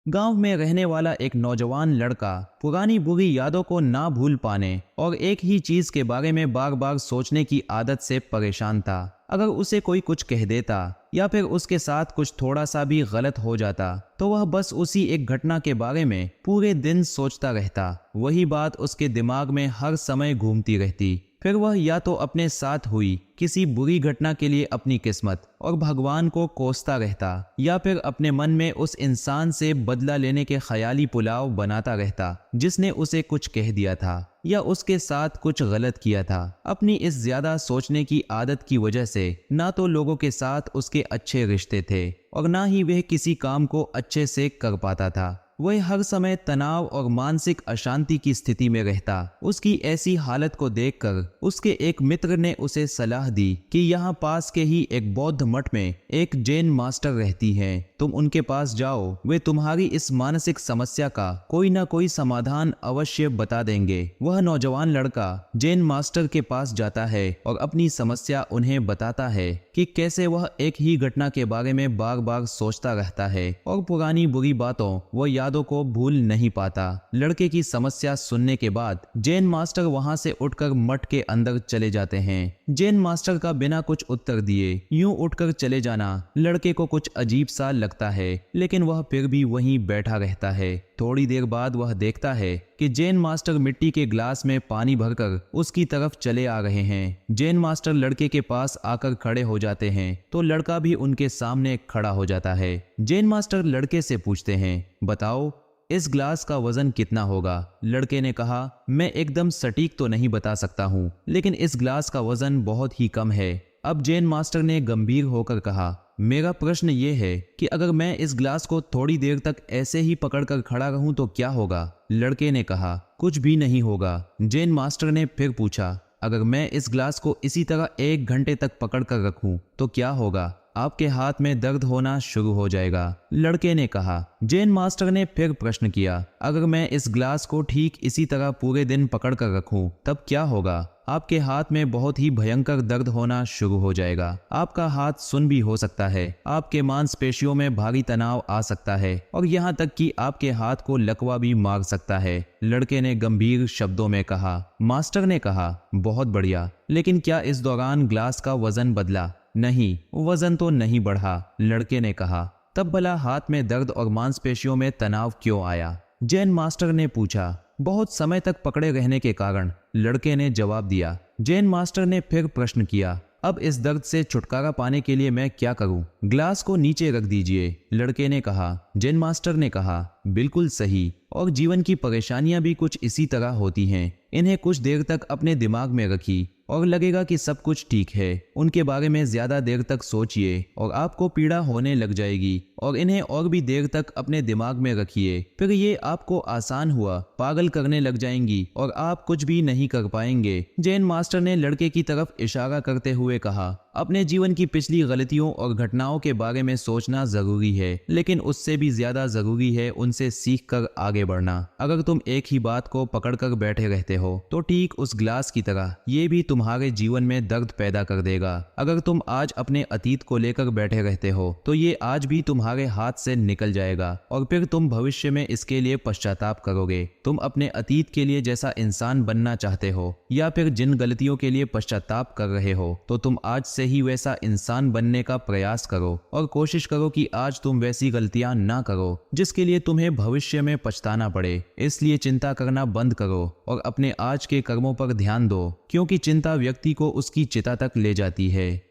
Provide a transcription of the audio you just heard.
गांव में रहने वाला एक नौजवान लड़का पुरानी बुरी यादों को ना भूल पाने और एक ही चीज के बारे में बार बार सोचने की आदत से परेशान था। अगर उसे कोई कुछ कह देता या फिर उसके साथ कुछ थोड़ा सा भी गलत हो जाता तो वह बस उसी एक घटना के बारे में पूरे दिन सोचता रहता। वही बात उसके दिमाग में हर समय घूमती रहती। फिर वह या तो अपने साथ हुई किसी बुरी घटना के लिए अपनी किस्मत और भगवान को कोसता रहता या फिर अपने मन में उस इंसान से बदला लेने के ख्याली पुलाव बनाता रहता जिसने उसे कुछ कह दिया था या उसके साथ कुछ गलत किया था। अपनी इस ज्यादा सोचने की आदत की वजह से ना तो लोगों के साथ उसके अच्छे रिश्ते थे और ना ही वह किसी काम को अच्छे से कर पाता था। वह हर समय तनाव और मानसिक अशांति की स्थिति में रहता। उसकी ऐसी हालत को देखकर उसके एक मित्र ने उसे सलाह दी कि यहाँ पास के ही एक बौद्ध मठ में एक जैन मास्टर रहती हैं, तुम उनके पास जाओ, वे तुम्हारी इस मानसिक समस्या का कोई ना कोई समाधान अवश्य बता देंगे। वह नौजवान लड़का जैन मास्टर के पास जाता है और अपनी समस्या उन्हें बताता है कि कैसे वह एक ही घटना के बारे में बार बार सोचता रहता है और पुरानी बुरी बातों व यादों को भूल नहीं पाता। लड़के की समस्या सुनने के बाद जैन मास्टर वहां से उठकर मठ के अंदर चले जाते हैं। जैन मास्टर का बिना कुछ उत्तर दिए यूं उठकर चले जाना लड़के को कुछ अजीब सा लगता है, लेकिन वह फिर भी वहीं बैठा रहता है। थोड़ी देर बाद वह देखता है कि जैन मास्टर मिट्टी के ग्लास में पानी भरकर उसकी तरफ चले आ रहे हैं। जैन मास्टर लड़के के पास आकर खड़े हो जाते हैं तो लड़का भी उनके सामने खड़ा हो जाता है। जैन मास्टर लड़के से पूछते हैं, बताओ इस ग्लास का वजन कितना होगा? लड़के ने कहा, मैं एकदम सटीक तो नहीं बता सकता हूँ, लेकिन इस ग्लास का वजन बहुत ही कम है। अब जैन मास्टर ने गंभीर होकर कहा, मेरा प्रश्न ये है कि अगर मैं इस ग्लास को थोड़ी देर तक ऐसे ही पकड़कर खड़ा रहूं तो क्या होगा? लड़के ने कहा, कुछ भी नहीं होगा। जैन मास्टर ने फिर पूछा, अगर मैं इस ग्लास को इसी तरह 1 घंटे तक पकड़कर रखूं तो क्या होगा? आपके हाथ में दर्द होना शुरू हो जाएगा। लड़के ने कहा। जैन मास्टर ने फिर प्रश्न किया, अगर मैं इस ग्लास को ठीक इसी तरह पूरे दिन पकड़कर रखूं तब क्या होगा? आपके हाथ में बहुत ही भयंकर दर्द होना शुरू हो जाएगा। आपका हाथ सुन्न भी हो सकता है, आपके मांसपेशियों में भारी तनाव आ सकता है और यहाँ तक कि आपके हाथ को लकवा भी मार सकता है। लड़के ने गंभीर शब्दों में कहा। मास्टर ने कहा, बहुत बढ़िया, लेकिन क्या इस दौरान ग्लास का वजन बदला? नहीं, वजन तो नहीं बढ़ा। लड़के ने कहा, तब भला हाथ में दर्द और मांसपेशियों में तनाव क्यों आया? जैन मास्टर ने पूछा। बहुत समय तक पकड़े रहने के कारण, लड़के ने जवाब दिया। जैन मास्टर ने फिर प्रश्न किया, अब इस दर्द से छुटकारा पाने के लिए मैं क्या करूं? ग्लास को नीचे रख दीजिए। लड़के ने कहा। जैन मास्टर ने कहा, बिल्कुल सही, और जीवन की परेशानियां भी कुछ इसी तरह होती हैं। इन्हें कुछ देर तक अपने दिमाग में रखिए और लगेगा कि सब कुछ ठीक है। उनके बारे में ज्यादा देर तक सोचिए और आपको पीड़ा होने लग जाएगी, और इन्हें और भी देर तक अपने दिमाग में रखिए, फिर ये आपको आसान हुआ पागल करने लग जाएंगी और आप कुछ भी नहीं कर पाएंगे। जैन मास्टर ने लड़के की तरफ इशारा करते हुए कहा, अपने जीवन की पिछली गलतियों और घटनाओं के बारे में सोचना जरूरी है, लेकिन उससे भी ज्यादा जरूरी है उनसे सीख कर आगे बढ़ना। अगर तुम एक ही बात को पकड़कर बैठे रहते हो तो ठीक उस ग्लास की तरह ये भी तुम्हारे जीवन में दर्द पैदा कर देगा। अगर तुम आज अपने अतीत को लेकर बैठे रहते हो तो ये आज भी तुम्हारे हाथ से निकल जाएगा और फिर तुम भविष्य में इसके लिए पश्चाताप करोगे। तुम अपने अतीत के लिए जैसा इंसान बनना चाहते हो या फिर जिन गलतियों के लिए पश्चाताप कर रहे हो, तो तुम आज से ही वैसा इंसान बनने का प्रयास करो और कोशिश करो कि आज तुम वैसी गलतियां ना करो जिसके लिए तुम्हें भविष्य में पछताना पड़े। इसलिए चिंता करना बंद करो और अपने आज के कर्मों पर ध्यान दो, क्योंकि चिंता व्यक्ति को उसकी चिता तक ले जाती है।